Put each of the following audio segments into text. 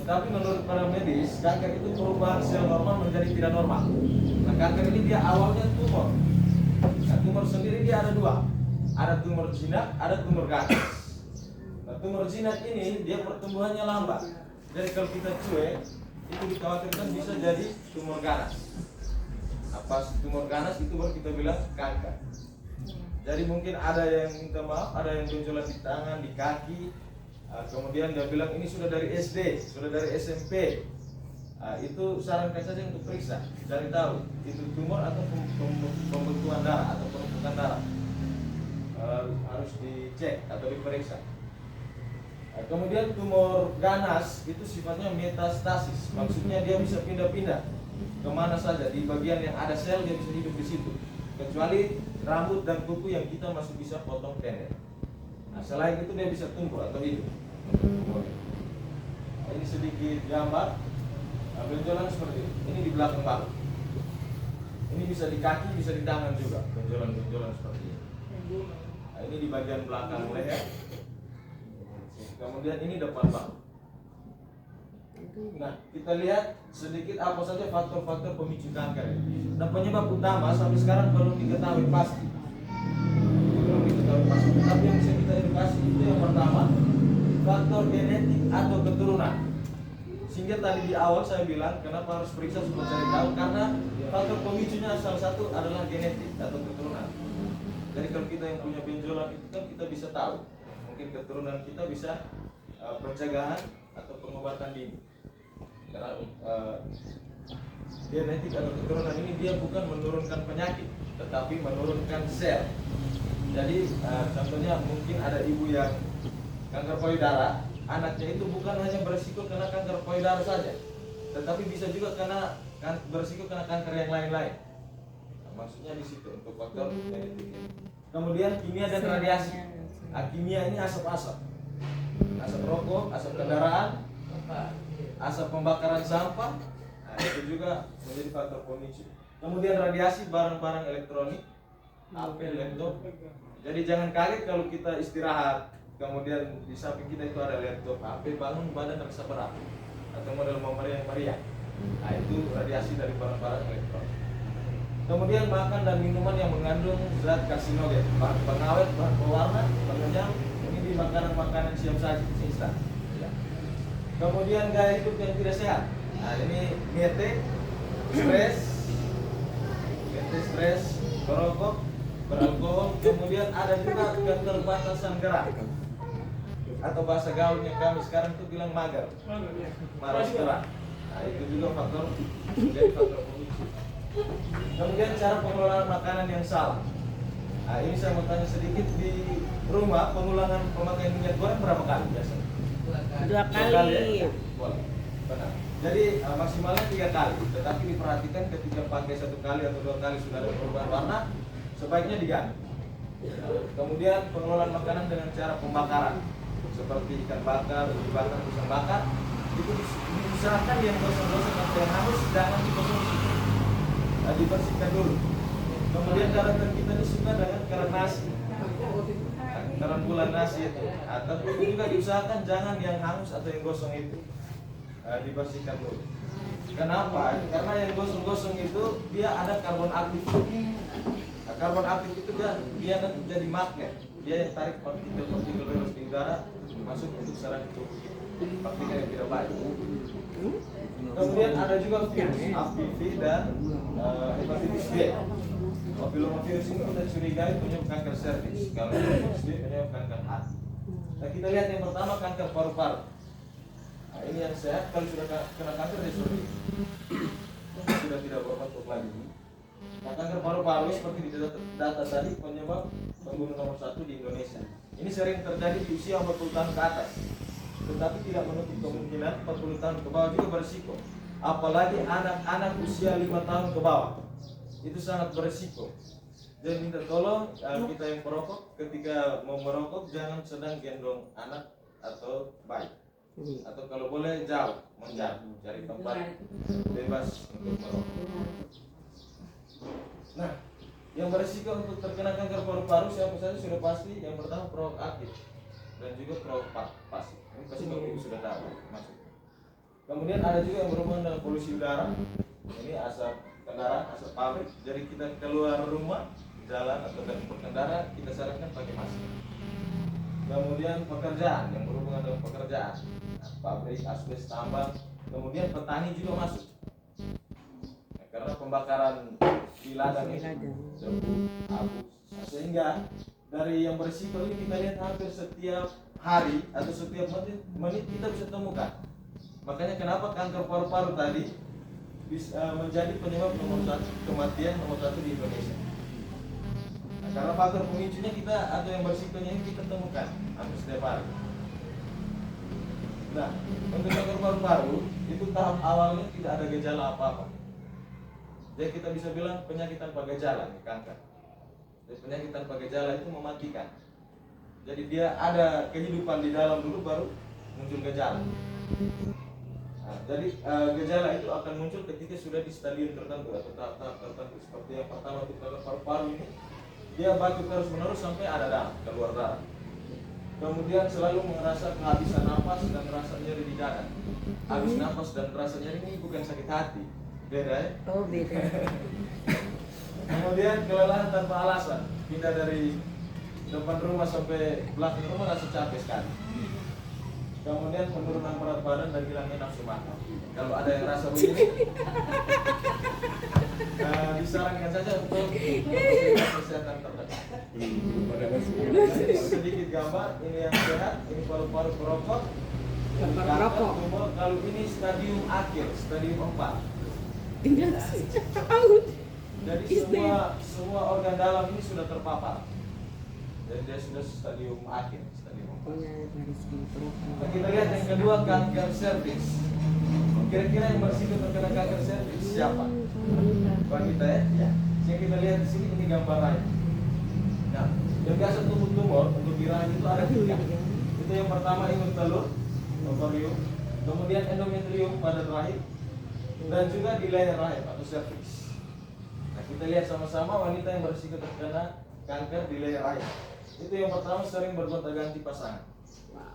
Tetapi menurut para medis, kanker itu perubahan sel normal menjadi tidak normal. Nah, kanker ini dia awalnya tumor. Nah, tumor sendiri dia ada dua. Ada tumor jinak, ada tumor ganas. Nah, tumor jinak ini dia pertumbuhannya lambat. Jadi kalau kita cuek, itu dikhawatirkan bisa jadi tumor ganas. Nah, pas tumor ganas itu baru kita bilang kanker. Jadi mungkin ada yang minta maaf, ada yang benjolan di tangan, di kaki. Kemudian dia bilang ini sudah dari SD, sudah dari SMP. Itu sarankan saja untuk periksa, cari tahu itu tumor atau pembentukan darah atau penumpukan darah. Harus dicek atau diperiksa. Kemudian tumor ganas itu sifatnya metastasis, maksudnya dia bisa pindah-pindah kemana saja di bagian yang ada sel, dia bisa hidup di situ, kecuali rambut dan kuku yang kita masih bisa potong pendek. Nah, selain itu dia bisa tumbuh atau hidup. Ini sedikit gambar. Benjolan seperti ini. Ini di belakang bahu. Ini bisa di kaki, bisa di tangan juga. Benjolan-benjolan seperti ini. Nah, ini di bagian belakang leher. Kemudian ini depan bahu. Nah, kita lihat sedikit apa saja faktor-faktor pemicu kanker. Nah, penyebab utama sampai sekarang belum diketahui pasti. Tapi yang bisa kita edukasi itu yang pertama, faktor genetik atau keturunan. Sehingga tadi di awal saya bilang kenapa harus periksa supaya cari tahu, karena faktor pemicunya salah satu adalah genetik atau keturunan. Jadi kalau kita yang punya benjolan itu kan kita bisa tahu, mungkin keturunan kita bisa pencegahan atau pengobatan dini. Karena genetik atau keturunan ini dia bukan menurunkan penyakit, tetapi menurunkan sel. Jadi contohnya mungkin ada ibu yang kanker payudara, anaknya itu bukan hanya berisiko kena kanker payudara saja, tetapi bisa juga kena berisiko kena kanker yang lain-lain. Nah, maksudnya di situ untuk faktor genetik. Kemudian kimia dan radiasi. Kimia ini asap-asap, asap rokok, asap kendaraan, asap pembakaran sampah. Nah, itu juga menjadi faktor pemicu. Kemudian radiasi barang-barang elektronik, HP, laptop. Jadi jangan kaget kalau kita istirahat, kemudian di samping kita itu ada laptop, HP, bangun badan terasa berat atau model meriang-meriang. Nah, itu radiasi dari barang-barang elektronik. Kemudian makan dan minuman yang mengandung zat karsinogen, bahan pengawet, bahan pewarna, pengenyang, ini di makanan-makanan siap saji, instan. Ya. Kemudian gaya hidup yang tidak sehat. Nah, ini stres, merokok, beralkohol, kemudian ada juga keterbatasan gerak atau bahasa gaulnya kami sekarang itu bilang mager, malas gerak. Nah, itu juga faktor, jadi faktor pemicu. Kemudian cara pengelolaan makanan yang salah. Nah, ini saya mau tanya sedikit, di rumah pengulangan pemakaian minyak goreng berapa kali biasanya? 2 kali. Ya? Boleh. Benar. Jadi maksimalnya 3 kali. Tetapi diperhatikan ketika pakai 1 kali atau 2 kali sudah ada perubahan warna, sebaiknya diganti. Kemudian pengelolaan makanan dengan cara pembakaran, seperti ikan bakar, ubi bakar, pisang bakar, itu diusahakan yang gosong-gosong atau yang hangus jangan dikonsumsi. Dibersihkan dulu. Kemudian daratan kita ini suka dengan keran nasi, keran bulan nasi itu. Tapi itu juga diusahakan jangan yang hangus atau yang gosong itu. Dibersihkan dulu. Kenapa? Karena yang gosong-gosong itu dia ada karbon aktif. Nah, karbon aktif itu dia nanti jadi magnet. Dia yang tarik partikel-partikel bebas di udara masuk untuk saraf tubuh kita. Partikel yang tidak baik. Kemudian ada juga virus HPV dan hepatitis B. Papillomavirus ini kita curigai penyebab kanker serviks. Kalau hepatitis B penyebab kanker hati. Nah, kita lihat yang pertama kanker paru-paru. Nah, ini yang sehat kalau sudah kena kanker dia sudah tidak berbentuk lagi. Nah, kanker paru-paru seperti di data tadi penyebab pembunuh nomor 1 di Indonesia. Ini sering terjadi di usia 40 tahun ke atas, tetapi tidak menutup kemungkinan 40 tahun ke bawah juga berisiko. Apalagi anak-anak usia 5 tahun ke bawah, itu sangat berisiko. Jadi minta tolong kita yang perokok, ketika mau merokok jangan sedang gendong anak atau bayi. Atau kalau boleh jauh, menjauh, cari tempat bebas untuk merokok. Nah, yang berisiko untuk terkena kanker paru-paru siapa saja sudah pasti. Yang pertama perokok aktif dan juga perokok pasif. Ini pasti Bapak Ibu sudah tahu maksudnya. Kemudian ada juga yang berhubungan dengan polusi udara. Ini asap kendaraan, asap pabrik. Jadi kita keluar rumah, jalan atau berkendara, kita sarankan pakai masker. Kemudian pekerjaan yang berhubungan dengan pekerjaan, pabrik, asbes, tambang. Kemudian petani juga masuk. Karena pembakaran di ladang itu debu, abu, sehingga dari yang berisiko ini kita lihat hampir setiap hari atau setiap menit kita bisa temukan. Makanya kenapa kanker paru-paru tadi bisa menjadi penyebab nomor 1 kematian nomor 1 di Indonesia. Nah, karena faktor pemicunya kita atau yang berisikonya ini kita temukan hampir setiap hari. Nah, untuk kanker paru-paru itu tahap awalnya tidak ada gejala apa-apa. Jadi kita bisa bilang penyakit tanpa gejala, kanker. Jadi penyakit tanpa gejala itu mematikan. Jadi dia ada kehidupan di dalam dulu baru muncul gejala. Nah, jadi gejala itu akan muncul ketika sudah di stadium tertentu atau tahap-tahap tertentu. Seperti yang pertama itu kanker paru-paru ini, dia batuk terus-menerus sampai ada darah, keluar darah. Kemudian selalu merasa kehabisan nafas dan merasa nyeri di dada. Habis nafas dan merasa nyeri ini bukan sakit hati. Beda ya? Oh, beda. Kemudian kelelahan tanpa alasan, pindah dari depan rumah sampai belakang rumah rasa capek sekali. Kemudian penurunan berat badan dan hilangnya nafsu makan. Kalau ada yang rasa begini, disarankan saja untuk kesehatan terdekat. Ini sedikit gambar, ini yang sehat, ini paru-paru perokok, ini kanker, tumor. Kalau ini stadium akhir, stadium 4. Jadi semua organ dalam ini sudah terpapar. Jadi dia sudah stadium akhir, stadium 4. Nah, kita lihat yang kedua, kanker serviks. Kira-kira yang berisiko terkena kanker serviks siapa? Wanita ya? Ya. Yang kita lihat di sini ini gambar rahim. Nah, yang biasa tumor untuk di rahim itu ada 3. Itu yang pertama ingut telur, ovarium, kemudian endometrium pada rahim, dan juga di leher rahim atau serviks. Nah, kita lihat sama-sama wanita yang berisiko terkena kanker di leher rahim. Itu yang pertama sering bergonta-ganti pasangan.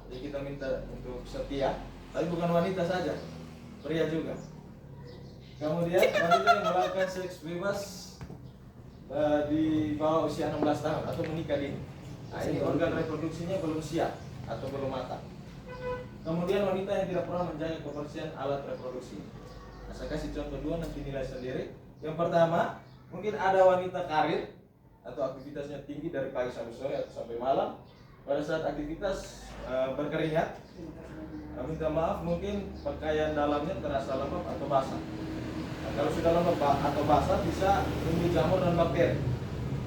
Jadi kita minta untuk setia, tapi bukan wanita saja, pria juga. Kemudian wanita yang melakukan seks bebas di bawah usia 16 tahun atau menikah dini. Nah, ini organ reproduksinya belum siap atau belum matang. Kemudian wanita yang tidak pernah menjaga kebersihan alat reproduksi. Nah, saya kasih contoh 2 nanti nilai sendiri. Yang pertama, mungkin ada wanita karir atau aktivitasnya tinggi dari pagi sampai sore atau sampai malam. Pada saat aktivitas berkeringat, minta maaf mungkin pakaian dalamnya terasa lembab atau basah. Nah, kalau sudah lembab atau basah bisa tumbuh jamur dan bakteri.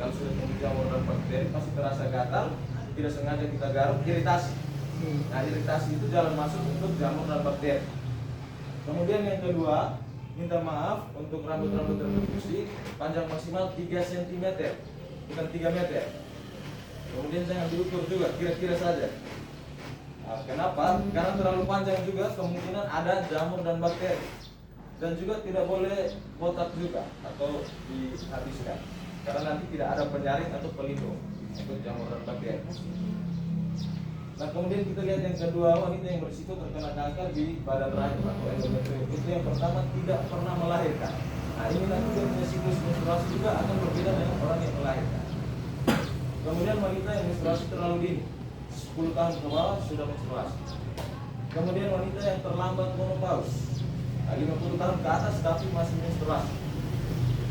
Kalau sudah tumbuh jamur dan bakteri pasti terasa gatal, tidak sengaja kita garuk, iritasi. Nah, iritasi itu jalan masuk untuk jamur dan bakteri. Kemudian yang kedua, minta maaf untuk rambut-rambut reproduksi panjang maksimal 3 cm, bukan 3 meter. Kemudian jangan diukur juga, kira-kira saja. Nah, kenapa? Karena terlalu panjang juga kemungkinan ada jamur dan bakteri. Dan juga tidak boleh botak juga atau dihabiskan, karena nanti tidak ada penyaring atau pelindung untuk jamur dan bakteri. Nah, kemudian kita lihat yang kedua, wanita yang berisiko terkena kanker di badan rahim atau endometrium. Itu yang pertama tidak pernah melahirkan. Nah, ini nanti dia punya siklus menstruasi juga akan berbeda dengan orang yang melahirkan. Kemudian wanita yang menstruasi terlalu dini, 10 tahun ke bawah sudah menstruasi. Kemudian wanita yang terlambat menopause, 50 tahun ke atas tapi masih menstruasi,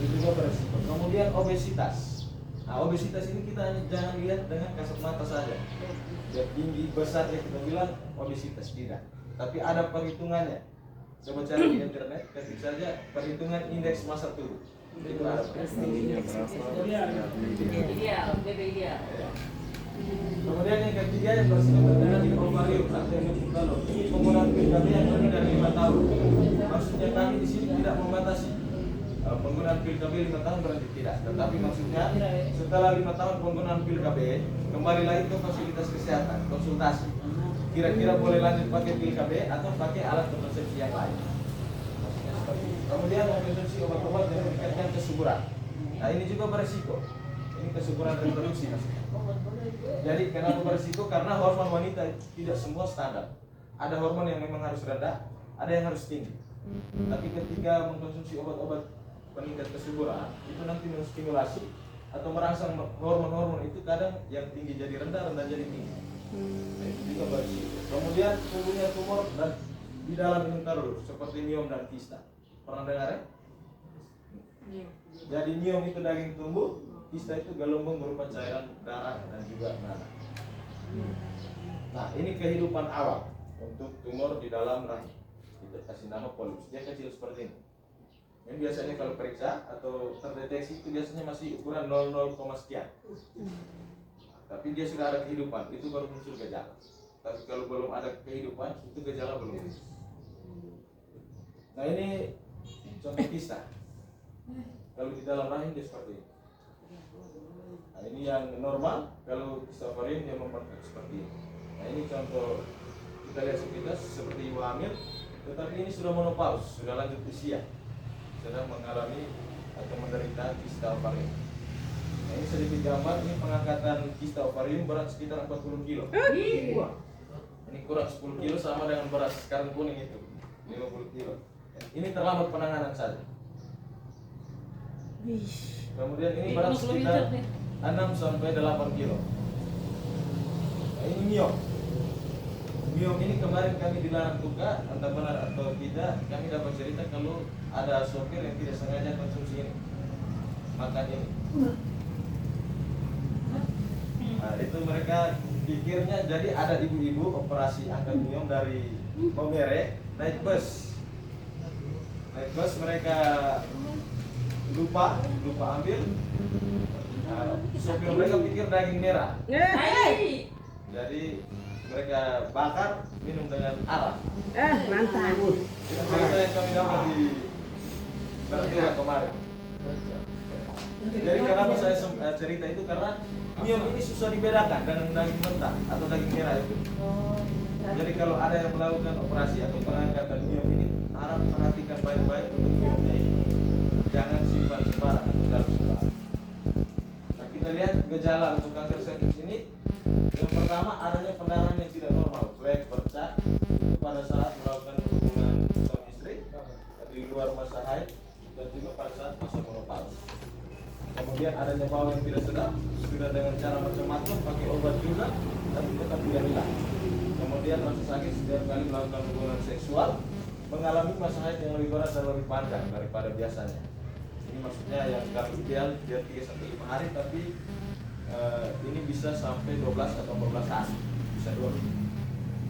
itu juga berisiko. Kemudian obesitas. Nah, obesitas ini kita jangan lihat dengan kasat mata saja. Dia tinggi, besar ya kita bilang obesitas, tidak. Tapi ada perhitungannya. Coba cari di internet, ketik saja perhitungan indeks massa tubuh. Itu ada perhitungannya berapa? Kemudian yang ketiga yang berisiko terkena di ovarium atau yang telur. Ini penggunaan pil KB yang lebih dari 5 tahun. Maksudnya kami di sini tidak membatasi penggunaan pil KB 5 tahun berarti tidak. Tetapi maksudnya setelah 5 tahun penggunaan pil KB kembali lagi ke fasilitas kesehatan, konsultasi. Kira-kira boleh lanjut pakai pil KB atau pakai alat kontrasepsi yang lain. Maksudnya seperti itu. Kemudian mengkonsumsi obat-obat yang meningkatkan kesuburan. Nah, ini juga berisiko. Ini kesuburan reproduksi maksudnya. Jadi kenapa berisiko? Karena hormon wanita tidak semua standar. Ada hormon yang memang harus rendah, ada yang harus tinggi. Tapi ketika mengkonsumsi obat-obat peningkat kesuburan itu nanti menstimulasi atau merangsang hormon-hormon itu kadang yang tinggi jadi rendah, rendah jadi tinggi. Nah, itu juga berisiko. Kemudian tumbuhnya tumor dan di dalam indung telur seperti miom dan kista. Pernah dengar ya? Jadi miom itu daging tumbuh, kista itu gelembung berupa cairan darah dan juga nanah. Nah, ini kehidupan awal untuk tumor di dalam rahim. Kita kasih nama polips. Dia kecil seperti ini. Ini biasanya kalau periksa atau terdeteksi itu biasanya masih ukuran 0,0 sekian. Tapi dia sudah ada kehidupan, itu baru muncul gejala. Tapi kalau belum ada kehidupan, itu gejala belum. Nah, ini contoh kista. Kalau di dalam rahim dia seperti ini. Nah, ini yang normal. Kalau kista ovarium dia membengkak seperti ini. Nah, ini contoh kita lihat sepintas seperti ibu hamil, tetapi ini sudah menopause, sudah lanjut usia, sedang mengalami atau menderita kista ovarium. Nah, ini sedikit gambar, ini pengangkatan kista ovarium berat sekitar 40 kilo. Ini kurang 10 kilo sama dengan beras sekarang kuning itu 50 kilo. Ini terlambat penanganan saja. Kemudian ini berat sekitar 6 sampai 8 kilo. Nah, ini miom. Miom ini kemarin kami dilarang buka, entah benar atau tidak. Kami dapat cerita kalau ada sopir yang tidak sengaja konsumsi ini, makan ini. Nah, itu mereka pikirnya jadi ada ibu-ibu operasi angkat miom dari Pomere naik bus. Naik bus mereka lupa ambil. Nah, sopir mereka pikir daging merah. Jadi mereka bakar, minum dengan arak. Mantap. Itu cerita yang kami dapat di Bertira kemarin. Jadi kenapa saya cerita itu karena miom ini susah dibedakan dengan daging mentah atau daging merah itu. Jadi kalau ada yang melakukan operasi atau pengangkatan miom ini, harap perhatikan baik-baik untuk miomnya ini. Jangan simpan sembarangan di dalam sembarangan. Nah, kita lihat gejala untuk kanker serviks ini. Yang pertama adanya pendarahan yang tidak normal, flek, bercak pada saat melakukan hubungan suami istri di luar masa haid dan juga pada saat masa menopause. Kemudian adanya bau yang tidak sedap, sudah dengan cara macam-macam, pakai obat juga, tapi tetap tidak hilang. Kemudian rasa sakit setiap kali melakukan hubungan seksual, mengalami masa haid yang lebih berat dan lebih panjang daripada biasanya. Ini maksudnya yang kalau ideal dia 3-5 hari, tapi ini bisa sampai 12 atau 14 hari, bisa 2 minggu.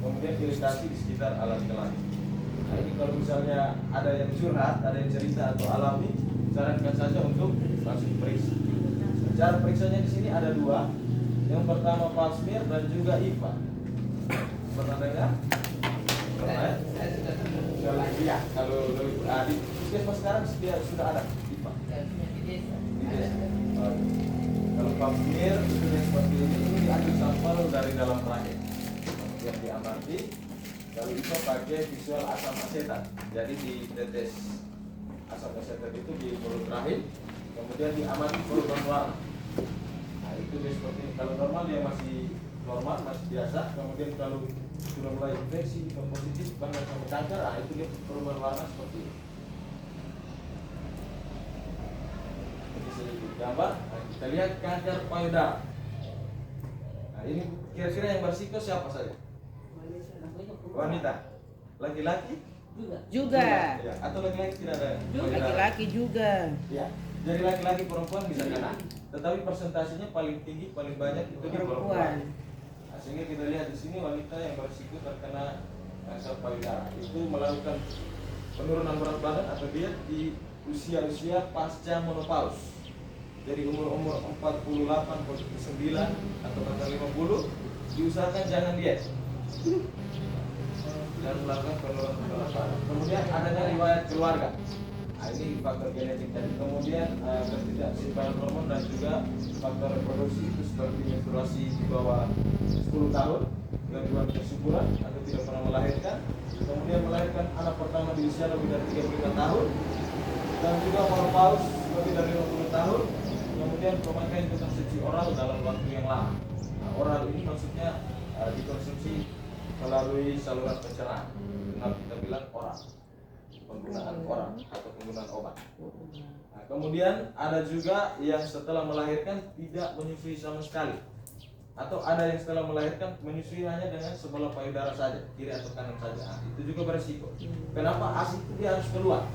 Kemudian iritasi di sekitar alat kelamin. Nah, ini kalau misalnya ada yang curhat, ada yang cerita atau alami, sarankan saja untuk langsung periksa. Cara periksanya di sini ada 2. Yang pertama pap smear dan juga IPA. Pernah dengar? Pernah ya? Iya, kalau di puskesmas sekarang sudah ada IPA. Di desa. Kalau pap smear itu seperti ini diambil sampel dari dalam rahim, kemudian diamati. Kalau itu pakai visual asam asetat, jadi ditetes asam asetat itu di mulut rahim, kemudian diamati perubahan warna. Nah, itu dia seperti ini. Kalau normal dia masih normal, masih biasa. Kemudian kalau sudah mulai infeksi, positif, bahkan sampai kanker, itu dia perubahan warna seperti ini. Sedikit gambar. Nah, kita lihat kanker payudara. Nah, ini kira-kira yang berisiko siapa saja? Wanita, laki-laki Juga. ya. Atau laki-laki tidak ada? Laki-laki juga. Ya, jadi laki-laki perempuan bisa kena. Tetapi persentasenya paling tinggi, paling banyak itu di perempuan. Nah, sehingga kita lihat di sini wanita yang berisiko terkena kanker payudara itu melakukan penurunan berat badan atau diet di usia-usia pasca menopause. Jadi umur 48, 49 atau bahkan 50 diusahakan jangan diet dan melakukan penurunan berat badan. Kemudian adanya riwayat keluarga. Nah, ini faktor genetik tadi. Kemudian ketidaksimpanan hormon dan juga faktor reproduksi itu seperti menstruasi di bawah 10 tahun, gangguan kesuburan atau tidak pernah melahirkan, kemudian melahirkan anak pertama di usia lebih dari 35 tahun, dan juga menopause lebih dari 50 tahun, kemudian pemakaian kontrasepsi oral dalam waktu yang lama. Nah, oral ini maksudnya dikonsumsi melalui saluran pencernaan, kita bilang oral. penggunaan obat. Nah, kemudian ada juga yang setelah melahirkan tidak menyusui sama sekali, atau ada yang setelah melahirkan menyusui hanya dengan sebelah payudara saja, kiri atau kanan saja. Nah, itu juga beresiko. Kenapa? ASI itu dia harus keluar.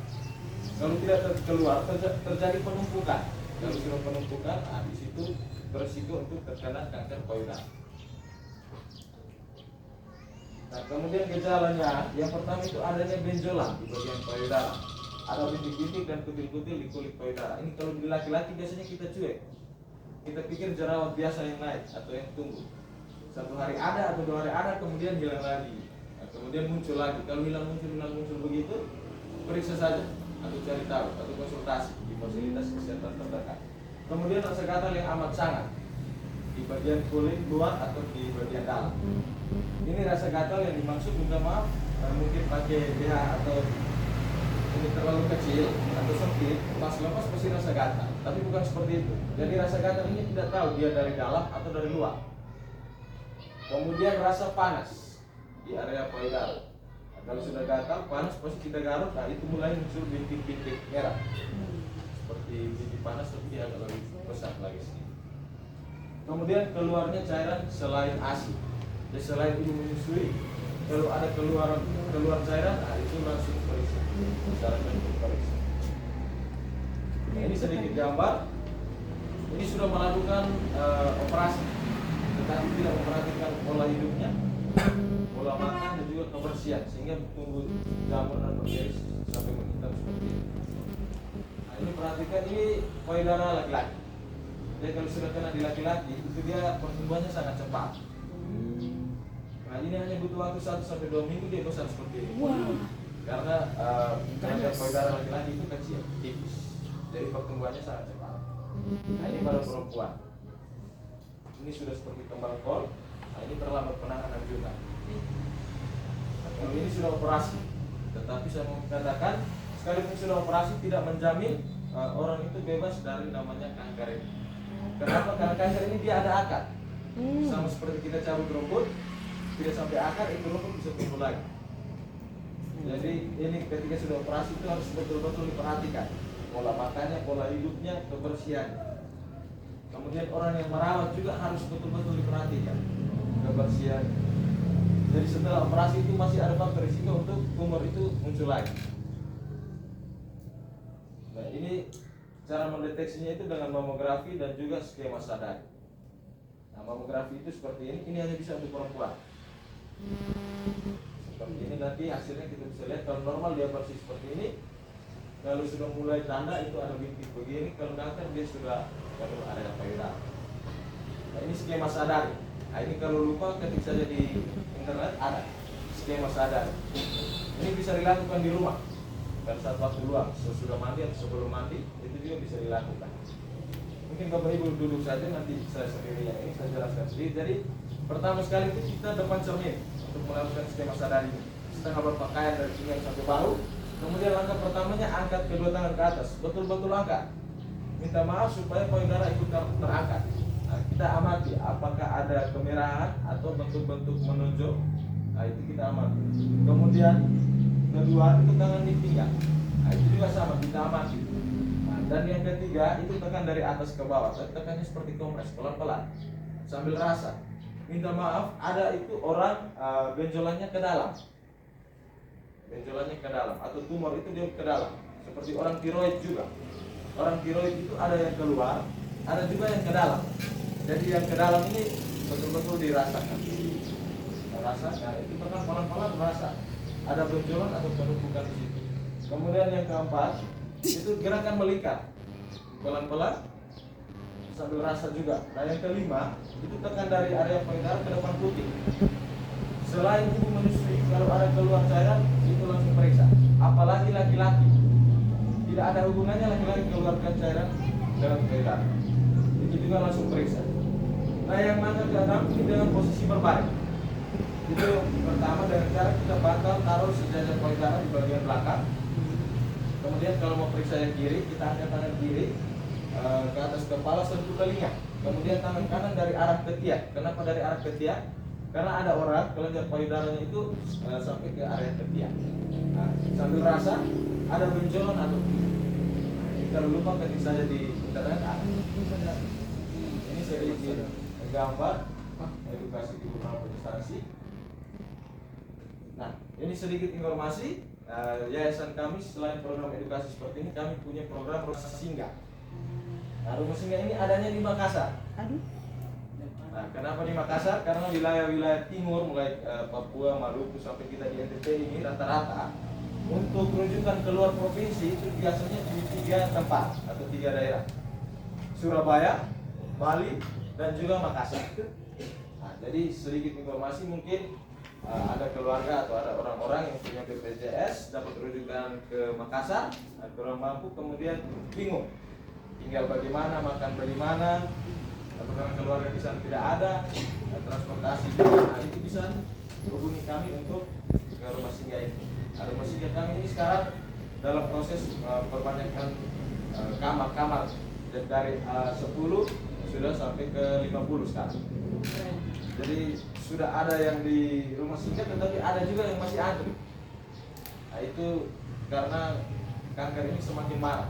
Kalau tidak keluar terjadi penumpukan. Kalau sudah penumpukan, di situ beresiko untuk terkena kanker payudara. Nah, kemudian gejalanya yang pertama itu adanya benjolan di bagian payudara. Ada bintik-bintik dan kutil-kutil di kulit payudara. Ini kalau di laki-laki biasanya kita cuek. Kita pikir jerawat biasa yang naik atau yang tumbuh. Satu hari ada atau 2 hari ada, kemudian hilang lagi. Nah, kemudian muncul lagi. Kalau hilang muncul begitu, periksa saja atau cari tahu atau konsultasi di fasilitas kesehatan terdekat. Kemudian rasa gatal yang amat sangat di bagian kulit luar atau di bagian dalam. Ini rasa gatal yang dimaksud, minta maaf, mungkin pakai BH atau ini terlalu kecil atau sempit, pas lepas pasti rasa gatal. Tapi bukan seperti itu. Jadi rasa gatal ini tidak tahu dia dari dalam atau dari luar. Kemudian rasa panas di area payudara. Nah, kalau sudah gatal, panas pasti kita garuk. Nah, itu mulai muncul bintik-bintik merah. Seperti bintik panas tapi dia agak lebih besar lagi sedikit. Kemudian keluarnya cairan selain ASI. Jadi selain ibu menyusui, kalau ada keluar cairan, itu langsung periksa. Sarankan untuk periksa. Nah, ini sedikit gambar. Ini sudah melakukan operasi, tetapi tidak memperhatikan pola hidupnya, pola makan dan juga kebersihan, sehingga tumbuh jamur dan bergeris sampai menghitam seperti ini. Nah, ini perhatikan, ini payudara laki-laki. Jadi kalau sudah kena di laki-laki, itu dia pertumbuhannya sangat cepat. Nah, ini hanya butuh waktu 1-2 minggu dia besar seperti ini. Karena payudara laki-laki itu kecil, tipis. Jadi pertumbuhannya sangat cepat. Nah, ini pada perempuan. Ini sudah seperti kembang kol. Nah, ini terlambat penanganan juga. Nah, kalau ini sudah operasi, tetapi saya mau katakan, sekalipun sudah operasi tidak menjamin orang itu bebas dari namanya kanker ini. Kenapa? Karena kanker ini dia ada akar. Sama seperti kita cabut rumput, tidak sampai akar itu rumput bisa tumbuh lagi. Jadi ini ketika sudah operasi itu harus betul-betul diperhatikan pola makannya, pola hidupnya, kebersihannya. Kemudian orang yang merawat juga harus betul-betul diperhatikan kebersihan. Jadi setelah operasi itu masih ada faktor risiko untuk tumor itu muncul lagi. Nah, ini cara mendeteksinya itu dengan mamografi dan juga skema sadari. Nah, mamografi itu seperti ini hanya bisa untuk perempuan. Seperti ini, nanti hasilnya kita bisa lihat. Kalau normal dia bersih seperti ini. Kalau sudah mulai tanda itu ada bintik begini. Kalau kanker dia sudah kalau area payudara. Nah, ini skema sadari. Nah, ini kalau lupa ketik saja di internet ada skema sadari. Ini bisa dilakukan di rumah pada saat waktu luang, sesudah mandi atau sebelum mandi, itu juga bisa dilakukan. Mungkin Bapak Ibu duduk saja, nanti saya sendiri yang ini saya jelaskan sedikit. Jadi pertama sekali itu kita depan cermin untuk melakukan skema sadari ini. Setengah berpakaian dari pinggang sampai bahu. Kemudian langkah pertamanya angkat kedua tangan ke atas, betul-betul angkat. Minta maaf supaya payudara ikut terangkat. Nah, kita amati apakah ada kemerahan atau bentuk-bentuk menonjol. Nah, itu kita amati. Kemudian kedua itu tangan di pinggang. Nah, itu juga sama, kita amati. Nah, dan yang ketiga itu tekan dari atas ke bawah. Tekannya seperti kompres, pelan-pelan sambil rasa. Minta maaf, ada itu orang benjolannya ke dalam. Benjolannya ke dalam atau tumor itu dia ke dalam. Seperti orang tiroid juga. Orang tiroid itu ada yang keluar, ada juga yang ke dalam. Jadi yang ke dalam ini betul-betul dirasakan. Merasakan, itu tekan pelan-pelan merasa ada benjolan atau penumpukan di situ. Kemudian yang keempat itu gerakan melikat, pelan-pelan sambil rasa juga. Nah, yang kelima itu tekan dari area payudara ke depan putih. Selain ibu menyusui, kalau ada keluar cairan itu langsung periksa. Apalagi laki-laki, tidak ada hubungannya laki-laki keluarkan cairan dalam payudara, itu juga langsung periksa. Nah, yang mana ke-6 ini dengan posisi berbaring. Itu pertama dengan cara kita bantal taruh sejajar payudara di bagian belakang. Kemudian kalau mau periksa yang kiri, kita angkat tangan kiri ke atas kepala sentuh telinga. Kemudian tangan kanan dari arah ketiak. Kenapa dari arah ketiak? Karena ada orang kelenjar payudaranya itu sampai ke area ketiak. Nah, sambil rasa ada benjolan atau kalau lupa ketik saja di internet ada. Ini sedikit gambar edukasi di beberapa instansi. Nah, ini sedikit informasi. Yayasan kami selain program edukasi seperti ini, kami punya program rumah singgah. Nah, rumah singgah ini adanya di Makassar. Aduh. Nah, kenapa di Makassar? Karena wilayah-wilayah timur mulai Papua, Maluku sampai kita di NTT ini rata-rata untuk rujukan keluar provinsi itu biasanya di 3 tempat atau 3 daerah. Surabaya, Bali, dan juga Makassar. Nah, jadi sedikit informasi mungkin ada keluarga atau ada orang-orang yang punya BPJS dapat rujukan ke Makassar, kurang mampu kemudian bingung tinggal bagaimana, makan bagaimana, atau karena keluarga di sana tidak ada, transportasi juga. Nah, itu bisa hubungi kami untuk ke rumah singgah ini. Nah, rumah singgah kami ini sekarang dalam proses perbanyakkan kamar-kamar dari 10 sudah sampai ke 50 sekarang. Jadi sudah ada yang di rumah singgah, tetapi ada juga yang masih antri. Nah, itu karena kanker ini semakin marah.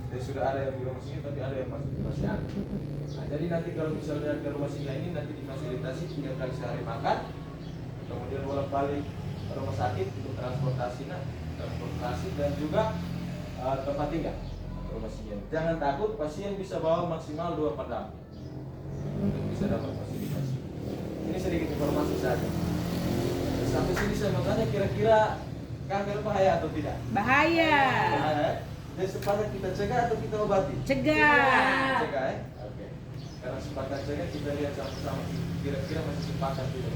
Jadi sudah ada yang di rumah singgah, tapi ada yang masih antri. Nah, jadi nanti kalau misalnya ke rumah singgah ini nanti difasilitasi 3 kali sehari makan, kemudian bolak-balik ke rumah sakit untuk transportasi dan juga tempat tinggal rumah singgah. Jangan takut, pasien bisa bawa maksimal 2 pendamping untuk bisa dapat fasilitas. Ini sedikit informasi saja. Sampai sini saya mau tanya, kira-kira kanker bahaya atau tidak? Bahaya. Bahaya. Jadi sepakat kita cegah atau kita obati? Cegah. Cegah ya? Oke. Karena sepakat cegah kita lihat sama-sama kira-kira masih sepakat tidak.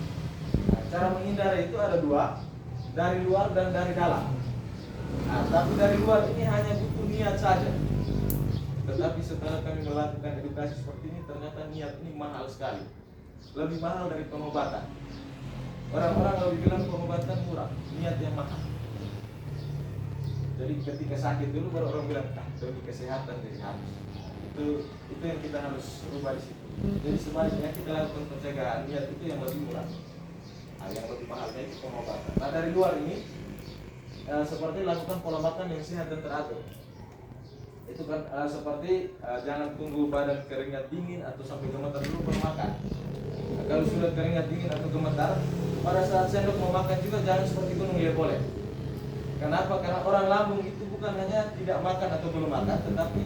Nah, cara menghindari itu ada 2, dari luar dan dari dalam. Nah, tapi dari luar ini hanya butuh niat saja. Tetapi setelah kami melakukan edukasi seperti ini, ternyata niat ini mahal sekali. Lebih mahal dari pengobatan. Orang-orang lebih bilang pengobatan murah, niat yang mahal. Jadi ketika sakit dulu baru orang bilang, demi kesehatan jadi harus. Itu yang kita harus rubah di situ. Jadi sebaliknya kita lakukan pencegahan, niat itu yang lebih murah. Nah, yang lebih mahalnya itu pengobatan. Nah, dari luar ini seperti lakukan pola makan yang sehat dan teratur. Itu kan seperti jangan tunggu badan keringat dingin atau sampai gemetar dulu baru makan. Nah, kalau sudah keringat dingin atau gemetar, pada saat sendok mau makan juga jangan seperti gunung boleh. Kenapa? Karena orang lambung itu bukan hanya tidak makan atau belum makan, tetapi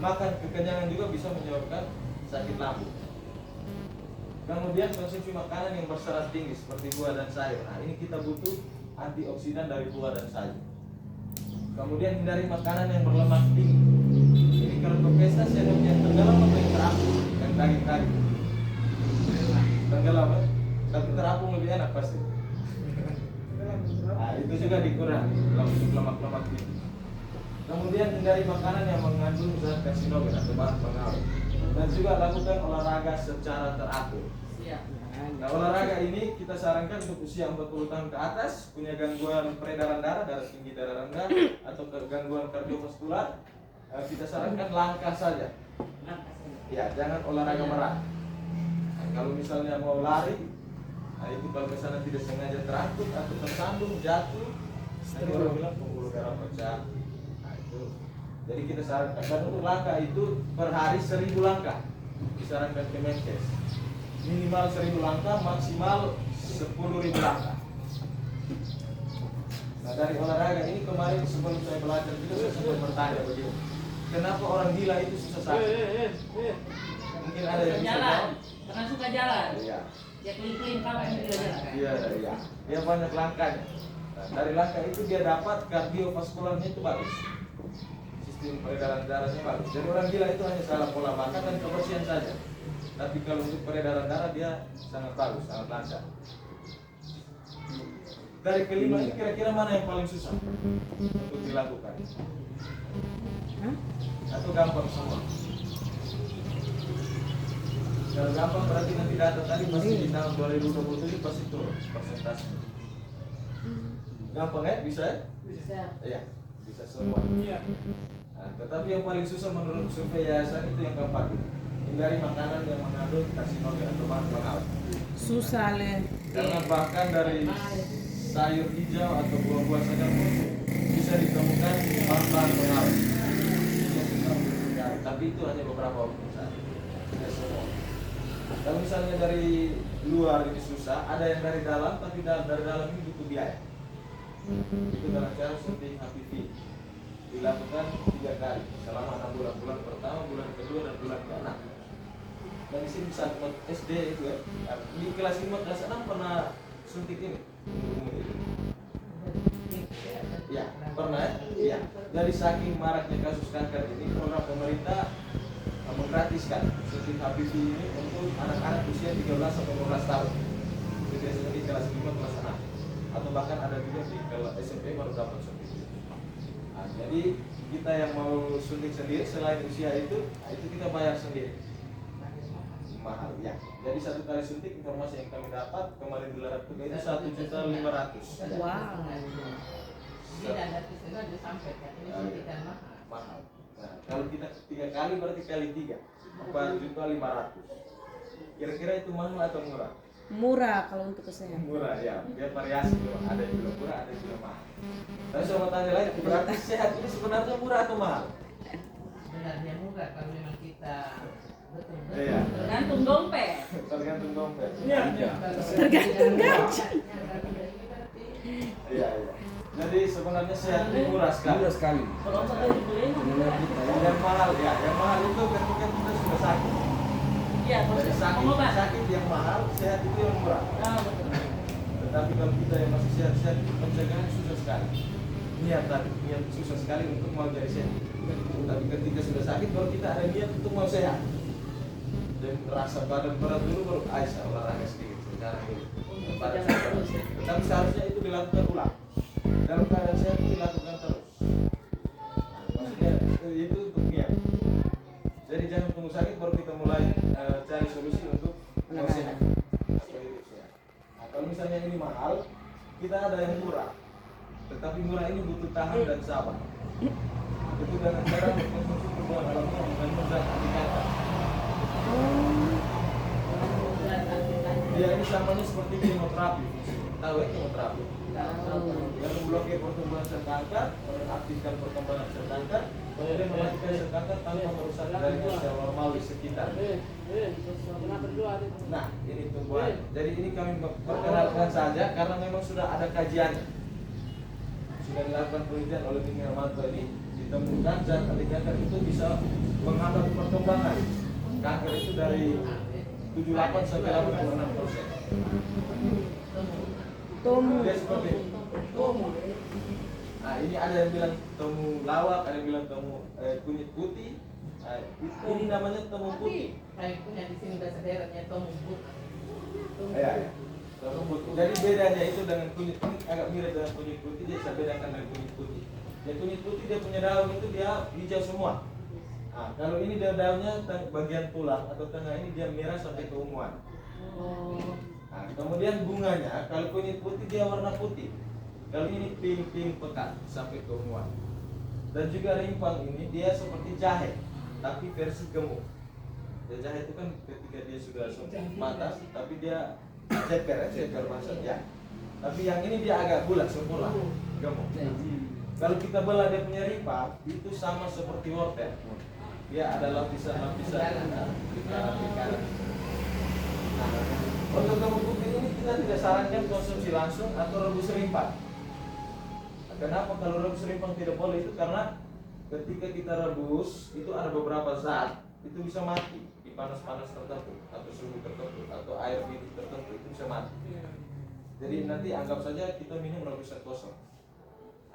makan kekenyangan juga bisa menyebabkan sakit lambung. Kemudian konsumsi makanan yang berserat tinggi seperti buah dan sayur. Nah, ini kita butuh antioksidan dari buah dan sayur. Kemudian hindari makanan yang berlemak tinggi. Jadi kalau ke pesta sendoknya yang tenggelam atau yang terapung, yang daging-daging. Tenggelam, tapi terapung lebih enak pasti. Nah, itu juga dikurangi untuk lemak-lemak tinggi. Kemudian hindari makanan yang mengandung zat karsinogen atau bahan pengawet. Dan juga lakukan olahraga secara teratur. Nah, olahraga ini kita sarankan untuk usia 40 tahun ke atas, punya gangguan peredaran darah tinggi, darah rendah, atau gangguan kardiovaskular. Kita sarankan langkah saja. Ya, jangan olahraga berat. Nah, kalau misalnya mau lari, nah itu kalau misalnya tidak sengaja terangkut atau tersandung, jatuh, nanti orang bilang pembuluh darah pecah. Nah, itu. Jadi kita sarankan, dan untuk langkah itu per hari 1000 langkah disarankan ke Menkes. Minimal 1000 langkah, maksimal 10.000 langkah. Nah, dari olahraga ini kemarin sebelum saya belajar juga saya sempat bertanya begini, kenapa orang gila itu susah sakit? Mungkin ada yang bisa jalan, jawab. karena suka jalan. Iya. Ya keliling kampung juga jalan. Iya. Dia banyak langkahnya. Nah, dari langkah itu dia dapat kardiovaskularnya itu bagus. Sistem peredaran darahnya bagus. Jadi orang gila itu hanya salah pola makan dan kebersihan saja. Tapi kalau untuk peredaran darah dia sangat bagus, sangat lancar. Dari kelima ini kira-kira mana yang paling susah untuk dilakukan? Atau gampang semua? Kalau gampang berarti nanti data tadi pasti di tahun 2027 pasti turun persentase. Gampang ya? Bisa ya? Bisa. Iya, bisa semua. Nah, tetapi yang paling susah menurut survei yayasan itu yang keempat. Hindari makanan yang mengandung karsinogen atau bahan pengawet. Susah le. Karena bahkan dari sayur hijau atau buah-buah saja pun bisa ditemukan bahan-bahan pengawet. tapi itu hanya beberapa waktu saja. Tidak semua. Kalau misalnya dari luar ini susah, ada yang dari dalam, tapi dari dalam ini butuh biaya. Itu dalam cara suntik HPV dilakukan 3 kali selama 6 bulan. Bulan pertama, bulan kedua, dan bulan ke-6. Dan di sini bisa SD itu ya. Di kelas 5, kelas 6 pernah suntik ini. Ya, pernah ya? Iya. Jadi saking maraknya kasus kanker ini, program pemerintah menggratiskan suntik HPV ini untuk anak-anak usia 13 sampai 15 tahun. Itu biasanya di kelas 5, kelas 6. Atau bahkan ada juga di kelas SMP baru dapat suntik. Nah, jadi kita yang mau suntik sendiri selain usia itu kita bayar sendiri. Mahal ya. Jadi 1 kali suntik, informasi yang kami dapat kemarin di Larat itu 1.500.000. Wow. Mahal. Nah, kalau kita 3 kali berarti kali 3 4.500.000. Kira-kira itu mahal atau murah? Murah kalau untuk kesehatan. Murah ya, dia variasi loh. Ada yang bilang murah, ada yang bilang mahal. Tapi saya mau tanya lagi, berarti sehat ini sebenarnya murah atau mahal? Sebenarnya murah kalau memang kita betul-betul. Iya. Tergantung dompet. Tergantung dompet. Iya. Tergantung gaji. Iya, iya. Jadi sebenarnya sehat ini murah sekali. Murah sekali. Kalau saya dibeliin, Menurut kita ya. Yang mahal ya, yang mahal itu ketika kita sudah sakit. iya, Jadi sakit, pengobat. sakit yang mahal, sehat itu yang murah. Ah, betul. Tetapi kalau kita yang masih sehat-sehat, pencegahan susah sekali. Niat susah sekali untuk mau jadi sehat. Tapi ketika sudah sakit, baru kita ada niat untuk mau sehat. Dan rasa badan berat dulu baru saya olahraga sedikit sekarang dulu. Badan saya berat sedikit. Tapi seharusnya itu dilakukan ulang. Dalam keadaan sehat itu dilakukan terus. Maksudnya itu untuk niat. Jadi jangan tunggu sakit baru kita mulai cari solusi untuk mau sehat. Supaya hidup sehat. Nah, kalau misalnya ini mahal, kita ada yang murah. Tetapi murah ini butuh tahan dan sabar. Itu dengan cara mengkonsumsi tumbuhan alamiah dengan zat anti kanker. Dia ini samanya seperti kemoterapi. Tahu ya kemoterapi? Yang memblokir pertumbuhan sel kanker, mengaktifkan perkembangan sel kanker, kemudian mematikan sel kanker tanpa merusak dari sel normal di sekitar. Nah, ini tumbuhan. Jadi ini kami perkenalkan saja karena memang sudah ada kajiannya. Sudah dilakukan penelitian oleh Dini Hermanto ini, ditemukan zat anti kanker itu bisa menghambat perkembangan kanker itu dari 78 sampai 86%. Dia seperti itu. Nah, ini ada yang bilang temu lawak, ada yang bilang temu kunyit putih. Nah, ini namanya temu putih. Saya punya di sini bahasa daerahnya tombol putih. Ya, ya. Temu putih. Jadi bedanya itu dengan kunyit agak mirip dengan kunyit putih, dia bisa bedakan dengan kunyit putih. Dan kunyit putih dia punya daun itu dia hijau semua. Nah, kalau ini dia daunnya bagian tulang atau tengah ini dia merah sampai keunguan. Nah, kemudian bunganya, kalau kunyit putih dia warna putih. Kalau ini pink pekat sampai keunguan. Dan juga rimpang ini dia seperti jahe, tapi versi gemuk. Dan jahe itu kan ketika dia sudah matang, tapi dia ceper maksudnya. Tapi yang ini dia agak bulat sempurna, gemuk. Kalau kita belah dia punya rimpang, itu sama seperti wortel. Dia ada lapisan-lapisan di kanan. Untuk temu putih ini kita tidak sarankan konsumsi langsung atau rebus rimpang. Kenapa kalau rebus rimpang tidak boleh? Itu karena ketika kita rebus itu ada beberapa zat itu bisa mati di panas-panas tertentu atau suhu tertentu atau air didih tertentu itu bisa mati. Jadi nanti anggap saja kita minum rebusan kosong,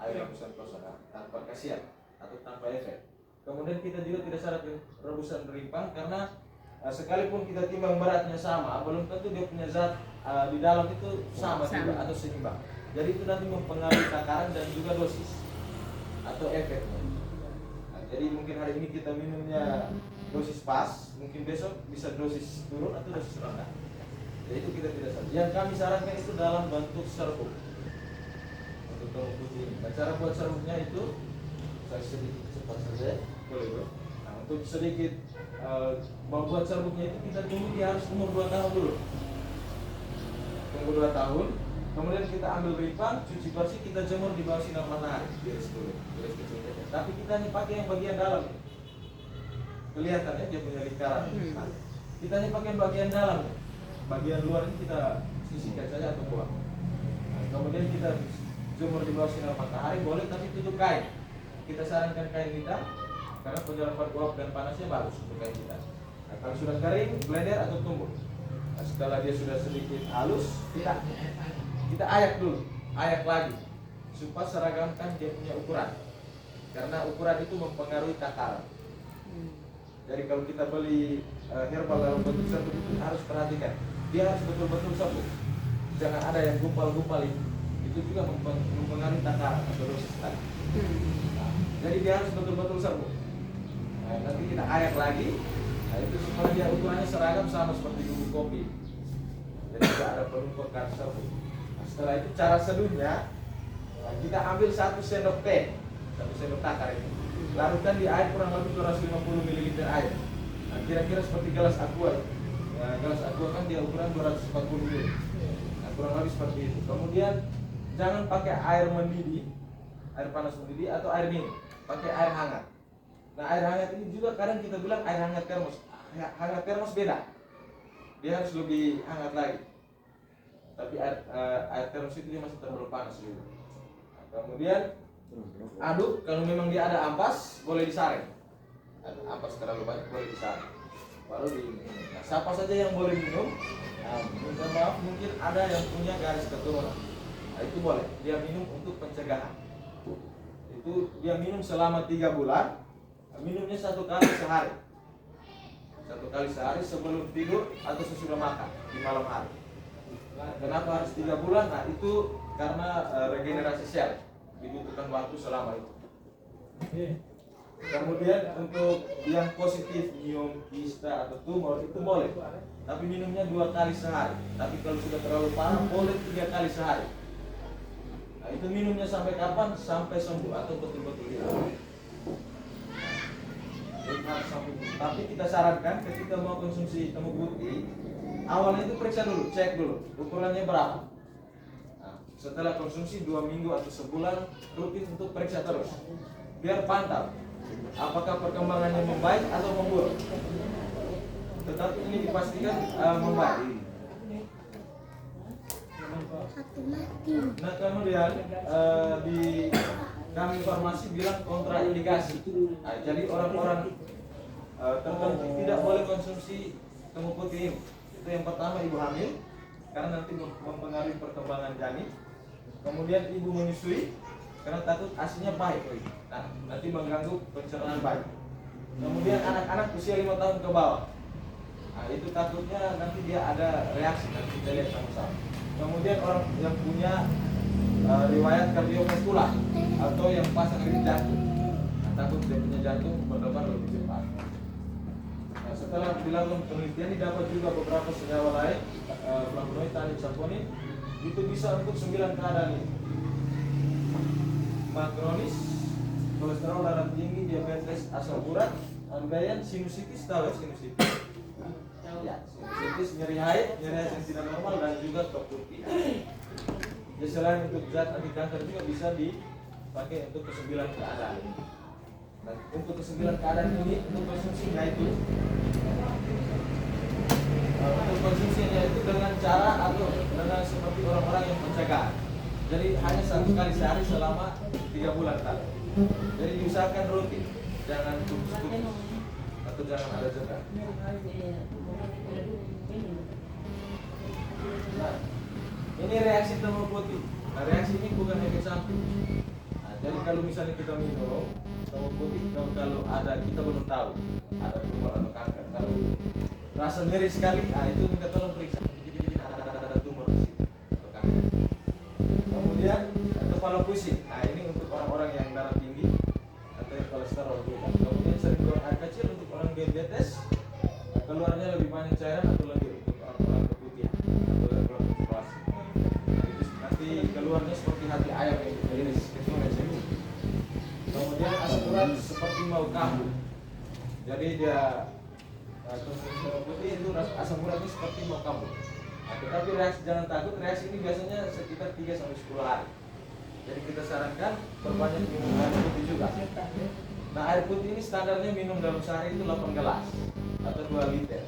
air rebusan kosong tanpa khasiat atau tanpa efek. Kemudian kita juga tidak sarankan rebusan rimpang karena sekalipun kita timbang beratnya sama, belum tentu dia punya zat di dalam itu sama juga atau seimbang. Jadi itu nanti mempengaruhi takaran dan juga dosis atau efek. Nah, jadi mungkin hari ini kita minumnya dosis pas, mungkin besok bisa dosis turun atau dosis rendah. Jadi itu kita tidak sarankan. Yang kami sarankan itu dalam bentuk serbuk untuk temu putih ini. Nah, cara buat serbuknya itu saya sedikit cepat saja, boleh bro. Nah, untuk sedikit membuat serbuknya itu kita tunggu dia harus umur 2 tahun dulu. Tunggu 2 tahun. Kemudian kita ambil rimpang, cuci bersih, kita jemur di bawah sinar matahari, iris dulu, iris kecil. Tapi kita hanya pakai yang bagian dalam ini. kelihatan ya dia punya lingkaran. Hmm. Nah, kita hanya pakai bagian dalam, bagian luar ini kita sisihkan saja atau buang. Nah, kemudian kita jemur di bawah sinar matahari boleh, tapi tutup kain. Kita sarankan kain hitam karena penyerapan uap dan panasnya bagus untuk kain hitam. Nah, kalau sudah kering, blender atau tumbuk. Nah, setelah dia sudah sedikit halus, kita ayak dulu, ayak lagi supaya seragamkan dia punya ukuran. Karena ukuran itu mempengaruhi takaran. Jadi kalau kita beli herbal dalam bentuk serbuk itu harus perhatikan, dia harus betul-betul serbuk. Jangan ada yang gumpal-gumpal itu juga mempengaruhi takaran atau dosis tadi. Nah, jadi dia harus betul-betul serbuk. Nah, nanti kita ayak lagi, nah itu supaya dia ukurannya seragam sama seperti bubuk kopi. Jadi tidak ada penumpukan serbuk. Nah, setelah itu cara seduhnya, nah, kita ambil 1 sendok teh, 1 sendok takar ini. Larutkan di air kurang lebih 250 ml air. Nah, kira-kira seperti gelas aqua. Ya, gelas aqua kan dia ukuran 240 ml. Nah, kurang lebih seperti itu. Kemudian jangan pakai air mendidih, air panas mendidih atau air dingin. Pakai air hangat. Nah, air hangat ini juga kadang kita bilang air hangat termos. Hangat termos beda. Dia harus lebih hangat lagi. Tapi air termos itu dia masih terlalu panas dulu. Nah, kemudian aduk, kalau memang dia ada ampas boleh disaring. Ada ampas terlalu banyak boleh disaring. Baru diminum. Nah, siapa saja yang boleh minum? Nah, minta maaf mungkin ada yang punya garis keturunan. Nah, itu boleh. Dia minum untuk pencegahan. Itu dia minum selama 3 bulan. Minumnya 1 kali sehari. 1 kali sehari sebelum tidur atau sesudah makan di malam hari. Nah, kenapa harus 3 bulan? Nah, itu karena regenerasi sel. Dibutuhkan waktu selama itu. Kemudian untuk yang positif miom, kista atau tumor itu boleh, tapi minumnya 2 kali sehari. Tapi kalau sudah terlalu parah boleh 3 kali sehari. Nah, itu minumnya sampai kapan? Sampai sembuh atau betul-betul hilang. Tapi kita sarankan ketika mau konsumsi temu putih, awalnya itu periksa dulu, cek dulu ukurannya berapa. Setelah konsumsi 2 minggu atau sebulan rutin untuk periksa terus biar pantau apakah perkembangannya membaik atau memburuk. Tetapi ini dipastikan membaik. Nah, kemudian di kami farmasi bilang kontraindikasi. Nah, jadi orang-orang tertentu tidak boleh konsumsi temu putih ini. Itu yang pertama, ibu hamil karena nanti mempengaruhi perkembangan janin. Kemudian ibu menyusui karena takut asinya pahit. Nah, nanti mengganggu pencernaan bayi. Kemudian anak-anak usia 5 tahun ke bawah. Nah, itu takutnya nanti dia ada reaksi, nanti kita lihat sama-sama. Kemudian orang yang punya riwayat kardiovaskular atau yang pasang di jantung. Nah, takut dia punya jantung berdebar lebih cepat. Nah, setelah dilakukan penelitian didapat juga beberapa senyawa lain, flavonoid, tannin, saponin. Itu bisa untuk 9 keadaan ini: makronis, kolesterol darah tinggi, diabetes, asam urat, andaian, sinusitis, tahu ya sinusitis? Ya, sinusitis, nyeri haid yang tidak normal, dan juga stok putih. Jadi selain untuk zat anti kanker juga bisa dipakai untuk ke-9 keadaan. Nah, untuk ke-9 keadaan ini untuk konsumsinya itu dengan cara atau dengan seperti orang-orang yang pencegahan. Jadi hanya 1 kali sehari selama 3 bulan tadi. Jadi diusahakan rutin, jangan putus-putus atau jangan ada jeda. Nah, ini reaksi temu putih. Nah, reaksi ini bukan efek samping. Nah, jadi kalau misalnya kita minum temu putih, kalau ada, kita belum tahu ada tumor atau kanker. Kalau rasa nyeri sekali, nah itu minta tolong periksa. Ada tumor di situ atau kanker. Kemudian kepala pusing. Nah, ini untuk orang-orang yang darah tinggi atau yang kolesterol juga. Kemudian sering buang air kecil untuk orang diabetes. Keluarnya lebih banyak cairan atau lendir untuk orang-orang keputihan atau orang menstruasi. Nanti keluarnya seperti hati ayam yang iris kecil kecil. Kemudian asam urat seperti mau kambuh. Jadi dia konsumsi putih itu asam uratnya seperti mau kambuh. Nah, tetapi reaksi, jangan takut, reaksi ini biasanya sekitar 3-10 hari. Jadi kita sarankan perbanyak minum air putih juga. Nah, air putih ini standarnya minum dalam sehari itu 8 gelas atau 2 liter.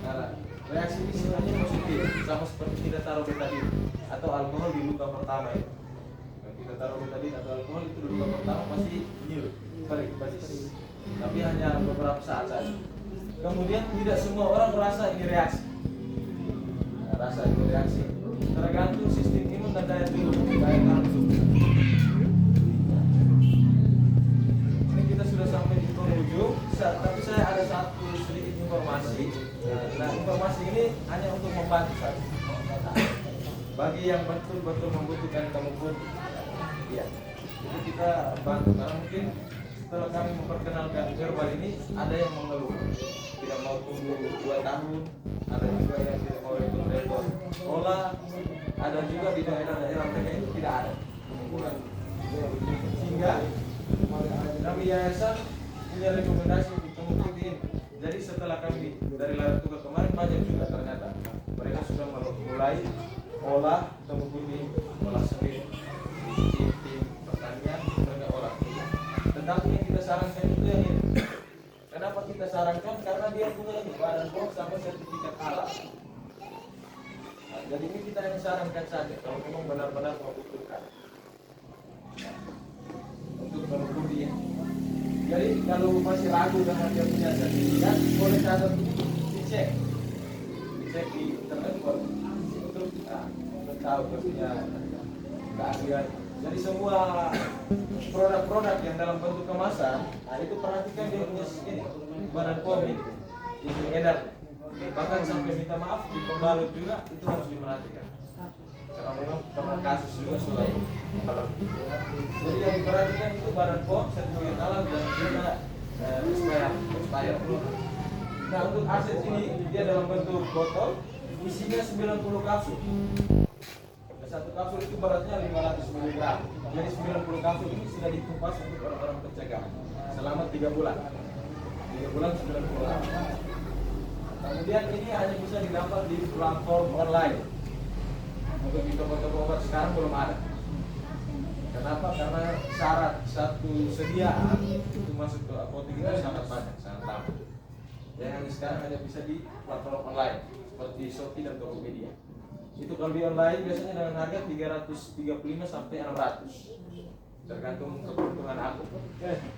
Nah, reaksi ini sebenarnya positif, sama seperti kita taruh betadine atau alkohol di luka pertama itu. Kalau kita taruh betadine atau alkohol itu di luka pertama pasti nyil, balik basis. Tapi hanya beberapa saat saja. Kemudian tidak semua orang merasa ini reaksi. Nah, rasa ini reaksi tergantung sistem imun dan daya tahan tubuh. Ini kita sudah sampai di penghujung, tapi saya ada satu sedikit informasi. Nah, informasi ini hanya untuk membantu saja. Bagi yang betul-betul membutuhkan kamu pun, ya, itu kita bantu karena mungkin setelah kami memperkenalkan herbal ini ada yang mengeluh tidak mau tunggu 2 tahun, ada juga yang tidak mau ikut repot olah, ada juga di daerah-daerah mereka itu tidak ada hubungan. Sehingga kami yayasan punya rekomendasi untuk mengikuti. Jadi setelah kami dari Ladang Tunggal kemarin banyak juga ternyata mereka sudah mulai olah temu putih, olah semir, tim pertanian mereka olah. Tetapi yang kita sarankan itu yang ini. Kenapa kita sarankan? Karena dia punya badan pom sama sertifikat halal. Nah, jadi ini kita hanya sarankan saja kalau memang benar-benar membutuhkan untuk menunggu dia. Jadi kalau masih ragu dengan dia punya sertifikat, boleh saja dicek di internet untuk tahu punya keahlian. Jadi semua produk-produk yang dalam bentuk kemasan, nah itu perhatikan dia punya ini badan pom itu edar. Bahkan sampai minta maaf di pembalut juga itu harus diperhatikan. Karena memang pernah kasus juga selalu kalau jadi yang diperhatikan itu badan pom, sertifikat halal dan juga expired. Nah, untuk aset ini dia dalam bentuk botol, isinya 90 kapsul. Satu kapsul itu beratnya 500 mg. Jadi 90 kapsul ini sudah dikupas untuk orang-orang pencegahan selama 3 bulan. 3 bulan 90 kapsul. Kemudian ini hanya bisa didapat di platform online. Untuk di toko-toko obat sekarang belum ada. Kenapa? Karena syarat satu sediaan itu masuk ke apotek itu sangat banyak, sangat lama. Yang sekarang hanya bisa di platform online seperti Shopee dan Tokopedia. Itu kalau di online biasanya dengan harga 335 sampai 600 tergantung kebutuhan aku.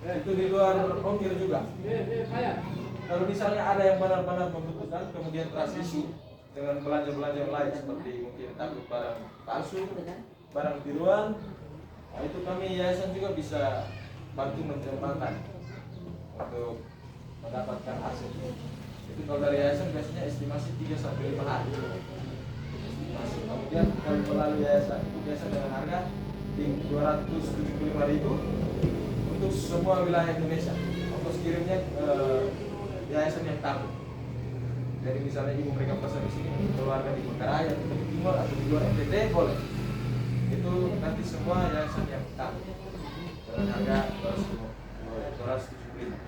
Itu di luar ongkir juga. Kalau misalnya ada yang benar-benar membutuhkan kemudian transisi dengan belanja-belanja lain seperti mungkin takut barang palsu, barang tiruan, nah itu kami yayasan juga bisa bantu mencempangkan untuk mendapatkan aset. Itu kalau dari yayasan biasanya estimasi 3 sampai 5 hari. Kemudian kalau melalui yayasan itu biasa dengan harga 275.000 untuk semua wilayah Indonesia. Ongkos kirimnya yayasan yang tanggung. Jadi misalnya ibu mereka pesan di sini, keluarga di Manggarai atau di Timur atau di luar NTT boleh. Itu nanti semua yayasan yang tanggung dengan harga 275.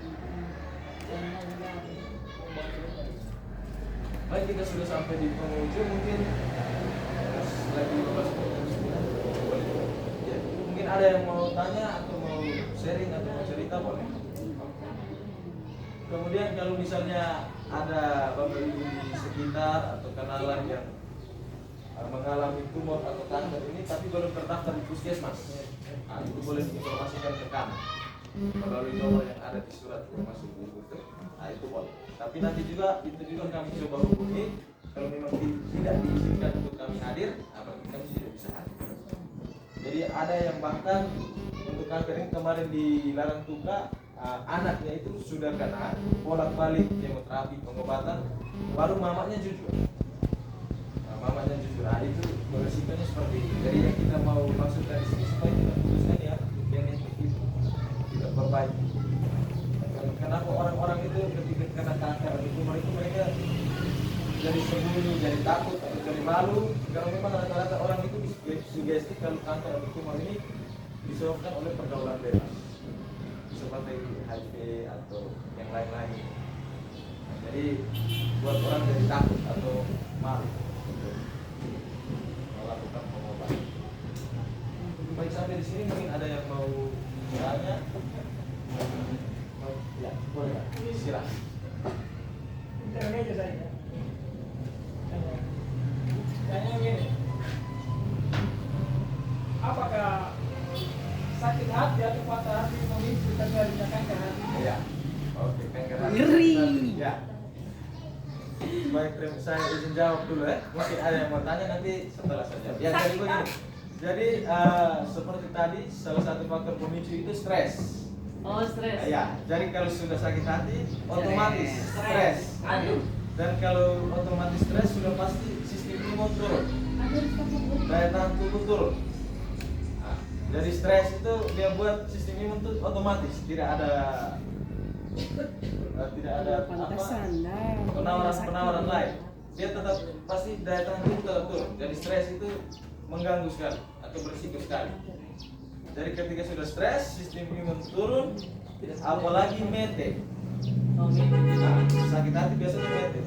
Baik, kita sudah sampai di penghujung, mungkin lagi 15 ya, mungkin ada yang mau tanya atau mau sharing atau mau cerita boleh. Kemudian kalau misalnya ada bapak ibu di sekitar atau kenalan yang mengalami tumor atau kanker ini tapi belum terdaftar di puskesmas, nah, itu boleh diinformasikan ke kami melalui nomor yang ada di surat informasi itu. Nah, itu boleh. Tapi nanti juga itu juga kami coba hubungi. Kalau memang tidak diizinkan untuk kami hadir, kami tidak bisa hadir. Jadi ada yang bahkan untuk kanker ini kemarin di Ladang Tunggal, anaknya itu sudah kena bolak-balik kemoterapi pengobatan, baru mamanya jujur. Mamanya jujur, itu beresikonya seperti itu. Jadi yang kita mau maksudkan di sini supaya kita putuskan ya, genetik itu tidak berbaik. Kenapa orang-orang itu ketika kena kanker atau tumor itu mereka jadi sembunyi, jadi takut atau jadi malu? Kalau memang rata-rata orang itu sugesti kalau kanker atau tumor ini disebabkan oleh pergaulan bebas, seperti HIV atau yang lain-lain. Nah, jadi buat orang jadi takut atau malu untuk melakukan pengobatan. Baik, sampai di sini mungkin ada yang mau Misalnya, ya boleh Pak. Istirahat. Jangan aja saya. Tanya gini, apakah sakit hati atau patah hati memicu terjadinya kanker hati? Iya. Oke, kanker hati. Ngeri. Ya. Baik, saya izin jawab dulu ya. Mungkin ada yang mau tanya nanti setelah saya jawab. Ya, jadi begini. Jadi seperti tadi salah satu faktor pemicu itu stres. Oh, stres. Ya, jadi kalau sudah sakit hati otomatis stres. Aduh. Dan kalau otomatis stres sudah pasti sistem imun turun. Daya tahan tubuh turun. Nah, jadi stres itu dia buat sistem imun tuh otomatis tidak ada Pantesan dah. penawaran lain. Dia tetap pasti daya tahan tubuh tetap turun. Jadi stres itu mengganggu sekali atau berisiko sekali. Jadi ketika sudah stres, sistem imun turun, apalagi mete. Nah, sakit hati biasanya mete.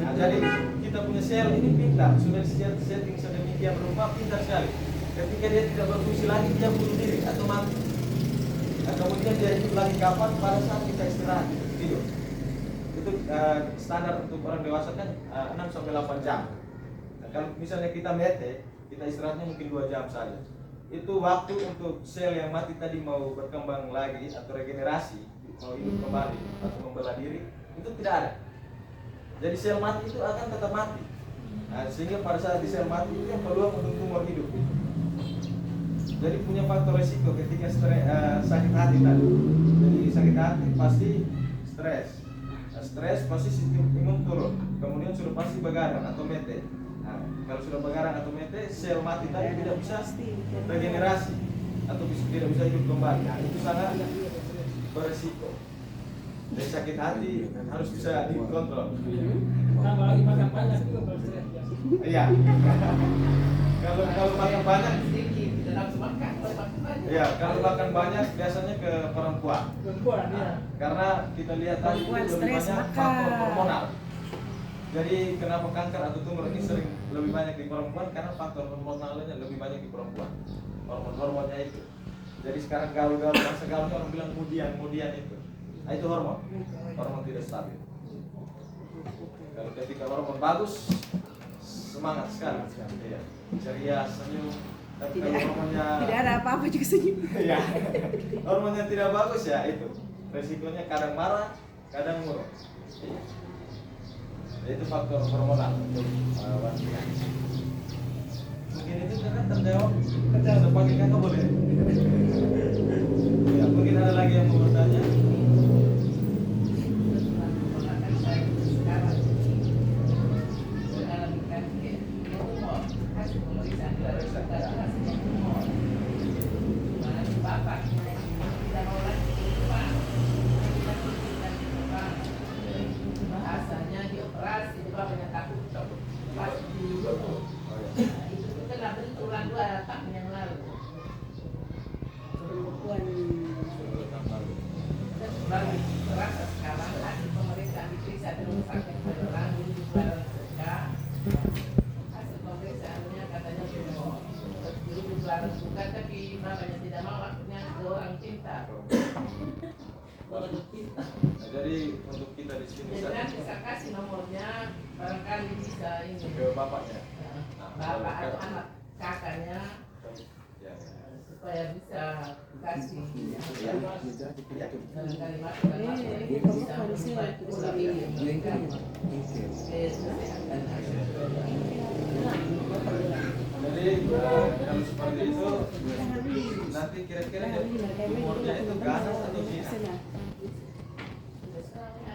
Nah, jadi kita punya sel ini pintar, sudah setting sedemikian rupa pintar sekali. Ketika dia tidak berfungsi lagi, dia bunuh diri atau mati. Nah, kemudian dia hidup lagi kapan? Pada saat kita istirahat, tidur. Itu standar untuk orang dewasa kan 6-8 jam. Nah, kalau misalnya kita mete, kita istirahatnya mungkin 2 jam saja. Itu waktu untuk sel yang mati tadi mau berkembang lagi atau regenerasi, mau hidup kembali atau membela diri, itu tidak ada. Jadi sel mati itu akan tetap mati. Nah, sehingga pada saat di sel mati itu yang peluang untuk tumor hidup. Jadi punya faktor resiko ketika sakit hati tadi. Jadi sakit hati pasti stres. Nah, stres pasti sistem imun turun. Kemudian sudah pasti begadang atau mete. Nah, kalau sudah begadang atau mete, sel mati tadi tidak bisa regenerasi atau tidak bisa hidup kembali. Nah, itu sangat beresiko. Jadi sakit hati harus bisa dikontrol. Tambah lagi makan banyak juga kalau stres biasa. Iya. Kalau makan banyak, Sedikit, tidak nafsu makan, kalau makan banyak. iya. Kalau makan banyak biasanya ke perempuan. Perempuan ya. Karena kita lihat tadi itu Perempuan lebih stres banyak makan. faktor hormonal. Jadi kenapa kanker atau tumor ini sering lebih banyak di perempuan? Karena faktor hormonalnya lebih banyak di perempuan. Hormonnya itu. Jadi sekarang gaul-gaul masa gaulnya orang bilang kemudian itu. Nah, itu hormon tidak stabil. Kalau ketika hormon bagus, semangat sekali. Iya. Ceria, senyum. Tapi kalau hormonnya Tidak ada apa-apa juga senyum. ya, hormonnya tidak bagus ya itu. Resikonya kadang marah, kadang murung. Iya. Itu faktor hormonal untuk wanita. Mungkin itu karena terjawab. Sebagai kakak boleh. Ya, mungkin ada lagi yang mau bertanya. Bahasanya dioperasi, bapaknya takut pas di itu kena benturan 2 tahun yang lalu. Dan baru terasa sekarang hasil pemeriksaan diperiksa di rumah sakit Balerang di Balerang Suka. Hasil pemeriksaannya katanya tumor. Dulu di Balerang Suka tapi bapaknya tidak mau, akhirnya ke orang pintar. Orang pintar. Nah, jadi untuk kita di sini Jadi nanti saya kasih nomornya, barangkali bisa ini. ke bapaknya. Bapak atau anak kakaknya Ya. supaya bisa kasih Ya. barangkali masukan yang bisa membuat pola pikir mereka kesehatan. Jadi kalau seperti itu nanti kira-kira umurnya itu ganas atau jinak?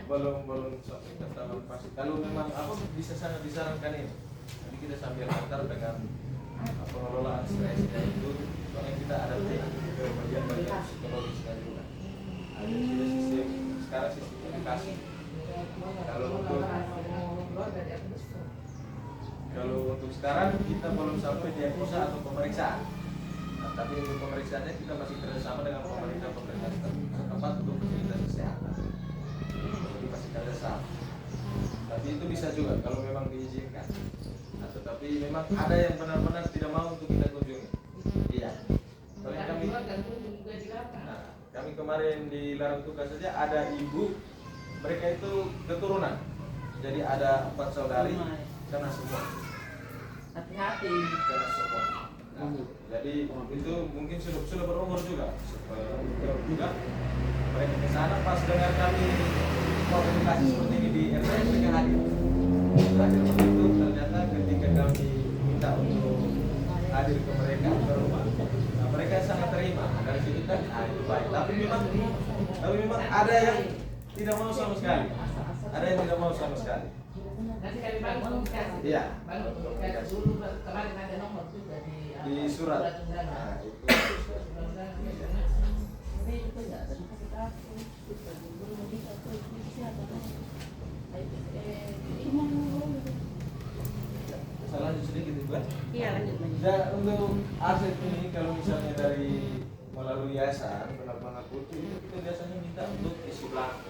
Belum sampai ketahuan pasti. Kalau memang apa bisa sangat disarankan ini. Nanti kita sambil antar dengan pengelolaan stresnya itu, soalnya kita ada ke bagian-bagian psikologisnya juga. Ada sistem sekarang sistem edukasi. Kalau untuk sekarang kita belum sampai diagnosa atau pemeriksaan. Nah, tapi untuk pemeriksaannya kita masih kerjasama dengan pemerintah setempat untuk fasilitas kesehatan. Jadi masih kerjasama. Tapi itu bisa juga kalau memang diizinkan. Nah, tetapi memang ada yang benar-benar tidak mau untuk kita kunjungi. Iya. Soalnya kami kemarin di Larang Tuka saja ada ibu, mereka itu keturunan. Jadi ada 4 saudari, kena semua. Hati-hati. Kena semua. Nah, jadi itu mungkin sudah berumur juga. Juga mereka ke sana pas dengar kami komunikasi seperti ini di RT, mereka hadir. Hadir waktu itu ternyata ketika kami minta untuk hadir ke mereka ke rumah, nah, mereka sangat terima. Dari situ kan itu baik. Tapi memang ada yang tidak mau sama sekali. Ada yang tidak mau sama sekali. Nanti kami bangun komunikasi. Iya. Bangun komunikasi dulu kemarin ada nomor juga Di surat. undangan. Nah, itu. Ini itu enggak ada kasih tahu. Belum bisa tuh siapa tuh. Saya lanjut sedikit itu kan. Iya, lanjut. Dan untuk aset ini kalau misalnya dari melalui yayasan penerbangan putih itu kita biasanya minta untuk isi belangko.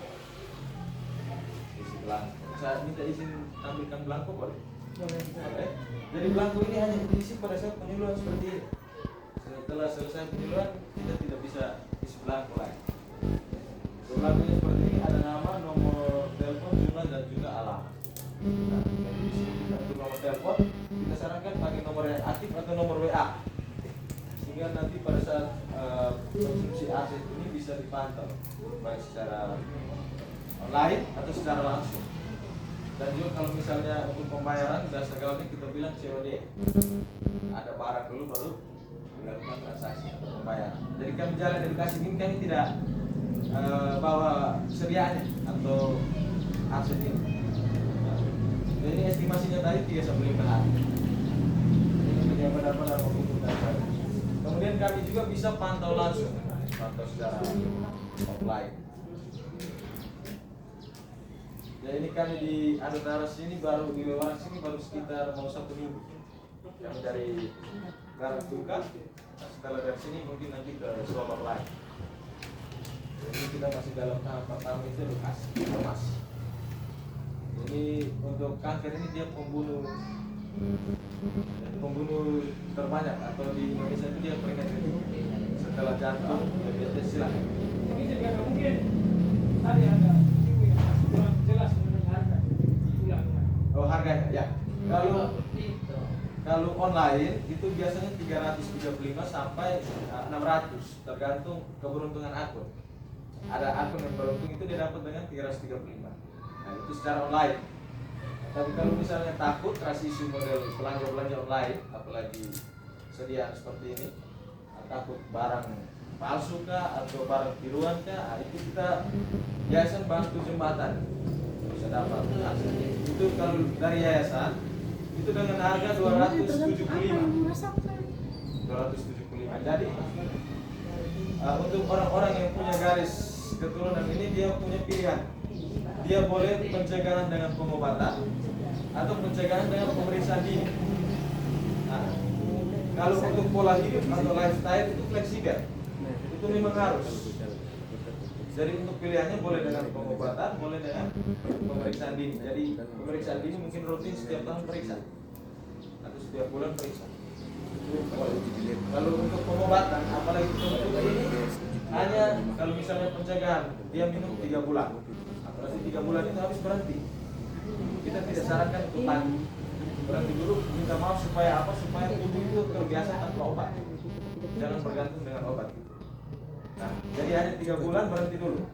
Isi belangko. Saya minta izin tampilkan belangko boleh? Boleh. Jadi belangko ini hanya diisi pada saat penyuluhan seperti ini. Setelah selesai penyuluhan kita tidak bisa isi belangko lagi. Belangkonya seperti ini ada nama, nomor telepon, jumlah dan juga alamat. Nah, jadi di sini kita untuk nomor telepon kita sarankan pakai nomor yang aktif atau nomor WA sehingga nanti pada saat konsumsi aset ini bisa dipantau baik secara online atau secara langsung. Dan juga kalau misalnya untuk pembayaran dan segalanya kita bilang COD, ada barang dulu baru dilakukan transaksi atau pembayaran. Jadi kami jalan edukasi ini kami tidak bawa sediaannya atau aset ini. Jadi estimasinya tadi 3-5 hari. Ini yang benar-benar membutuhkan saya. Kemudian kami juga bisa pantau langsung, pantau secara offline. Ya ini kami di Adutaras ini baru di Lewaran sini baru sekitar mau 1 minggu. Kami dari Larang Tuka, setelah dari sini mungkin nanti ke Solo lain. Jadi kita masih dalam tahap pertama itu edukasi, informasi. Ini untuk kanker ini dia pembunuh terbanyak atau di Indonesia itu dia peringkat kedua setelah jantung, diabetes, silakan. Ini juga mungkin tadi ada ibu yang masih kurang jelas mengenai harga. Ulangnya. Oh harganya ya. Kalau online itu biasanya 335 sampai 600 tergantung keberuntungan akun. Ada akun yang beruntung itu dia dapat dengan 335. Nah itu secara online. Tapi kalau misalnya takut kasih isu model belanja online, apalagi sediaan seperti ini, takut barang palsu kah atau barang tiruan kah, nah, itu kita yayasan bantu jembatan bisa dapat akses. Itu kalau dari yayasan itu dengan harga 275. 275. Jadi untuk orang-orang yang punya garis keturunan ini dia punya pilihan. Dia boleh pencegahan dengan pengobatan atau pencegahan dengan pemeriksaan dini. Nah, kalau untuk pola hidup atau lifestyle itu fleksibel, itu memang harus. Jadi untuk pilihannya boleh dengan pengobatan, boleh dengan pemeriksaan dini. Jadi pemeriksaan dini mungkin rutin setiap tahun periksa atau setiap bulan periksa. Kalau untuk pengobatan, apalagi untuk ini hanya kalau misalnya pencegahan dia minum 3 bulan. Berarti 3 bulan itu habis berhenti. Kita tidak sarankan untuk tangguh. Berhenti dulu, minta maaf supaya apa? Supaya tubuh itu terbiasa tanpa obat. Jangan bergantung dengan obat. Nah, jadi hanya 3 bulan berhenti dulu.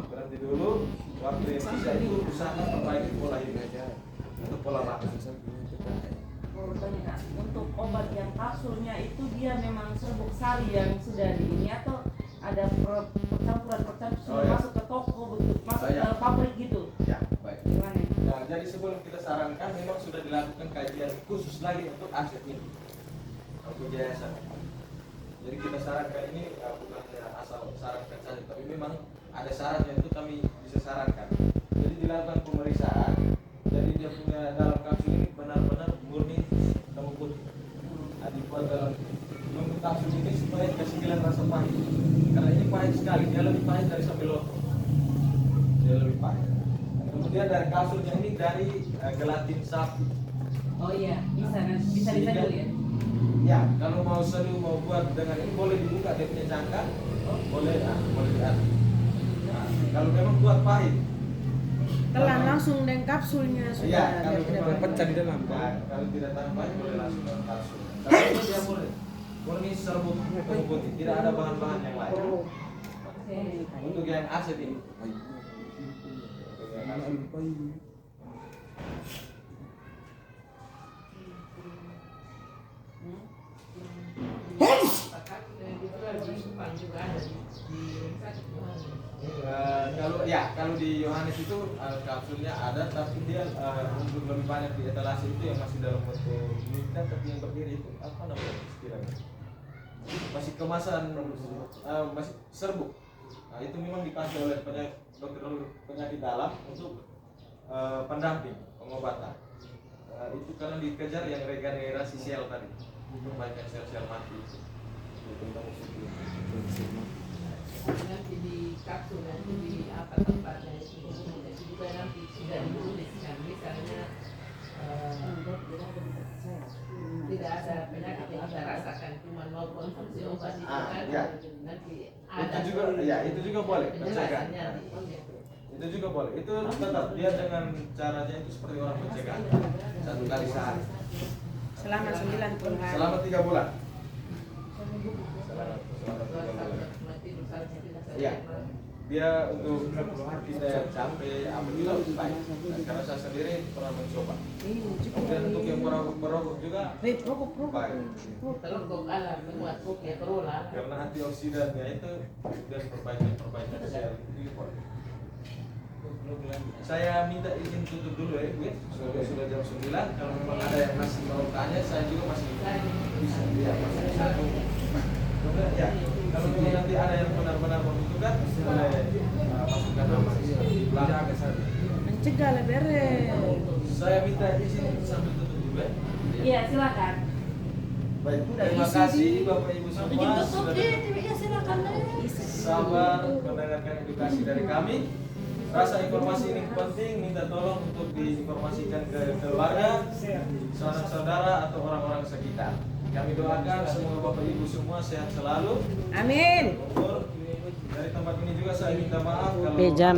Berhenti dulu. Waktu yang sisa itu usahakan perbaiki pola hidup untuk pola makan. Untuk obat yang kapsulnya itu dia memang serbuk sari yang sudah di ini atau ada percampuran Oh, ya. masuk ke toko begitu, masuk Oh, ya. ke pabrik gitu. Ya, baik. Gimana? Nah, jadi sebelum kita sarankan memang sudah dilakukan kajian khusus lagi untuk aset ini, untuk yayasan. Jadi kita sarankan ini bukan asal sarankan saja, tapi memang ada syaratnya itu kami bisa sarankan. Jadi dilakukan pemeriksaan, jadi dia punya dalam kapsul ini benar-benar murni kamu putih. Nah, dibuat dalam bentuk kapsul ini supaya kasih hilang rasa pahit. Karena ini pahit sekali, dia lebih pahit dari sambal loto. Dia lebih pahit. Kemudian dari kapsulnya ini dari gelatin sapi. Oh iya, bisa disadul ya. Ya, kalau mau seduh mau buat dengan ini boleh dibuka dia punya cangkang, boleh boleh diaduk. Kalau memang kuat pahit. Telan langsung dengan kapsulnya sudah. Iya, biar kalau tidak memang pecah di dalam. Nah, kalau tidak tahan pahit boleh langsung dengan kapsul. Kalau ini dia murni serbuk bawang putih, tidak ada bahan-bahan yang lain. Untuk yang aset ini. Untuk yang aset. Apakah yang dijual di Kupang juga ada di rumah sakit Yohanes? Kalau di Yohanes itu kapsulnya ada, tapi dia untuk lebih banyak di etalase itu yang masih dalam bentuk mika, tapi yang berdiri itu apa namanya istilahnya? Masih kemasan, masih serbuk. Nah, itu memang dipakai oleh dokter penyakit dalam untuk pendamping pengobatan. Itu karena dikejar yang regenerasi sel tadi, perbaikan sel-sel mati. Nanti di kapsul nanti di apa tempatnya itu juga nanti sudah dituliskan misalnya tidak ada penyakit yang kita rasakan cuma mau konsumsi obat itu kan ya. nanti ada itu juga boleh pencegahan. penjelasannya Itu juga boleh. Itu tetap dia dengan caranya itu seperti orang pencegahan 1 kali sehari selama 90 hari. selama 3 bulan. Iya. Dia untuk kita yang capek, apa juga baik. Karena saya sendiri pernah mencoba. Kemudian untuk yang merokok juga baik. kalau kok ala membuat kopi perolah Karena antioksidannya itu dan perbaikan sel itu boleh. Saya minta izin tutup dulu ya, Bu. Sudah jam 9. Kalau memang ada yang masih mau tanya, saya juga masih bisa. Ya, masih bisa. Kemudian ya, kalau memang nanti ada yang benar-benar membutuhkan, boleh masukkan nama di belakang. Mencegah lebih beres. Saya minta izin sambil tutup dulu ya. Iya, silakan. Baik, terima kasih Bapak Ibu semua sudah Iya, silakan deh. sabar mendengarkan edukasi dari kami. Rasa informasi ini penting, minta tolong untuk diinformasikan ke keluarga, saudara-saudara atau orang-orang sekitar. Kami doakan semoga Bapak Ibu semua sehat selalu. Amin. Dari tempat ini juga saya minta maaf kalau Jam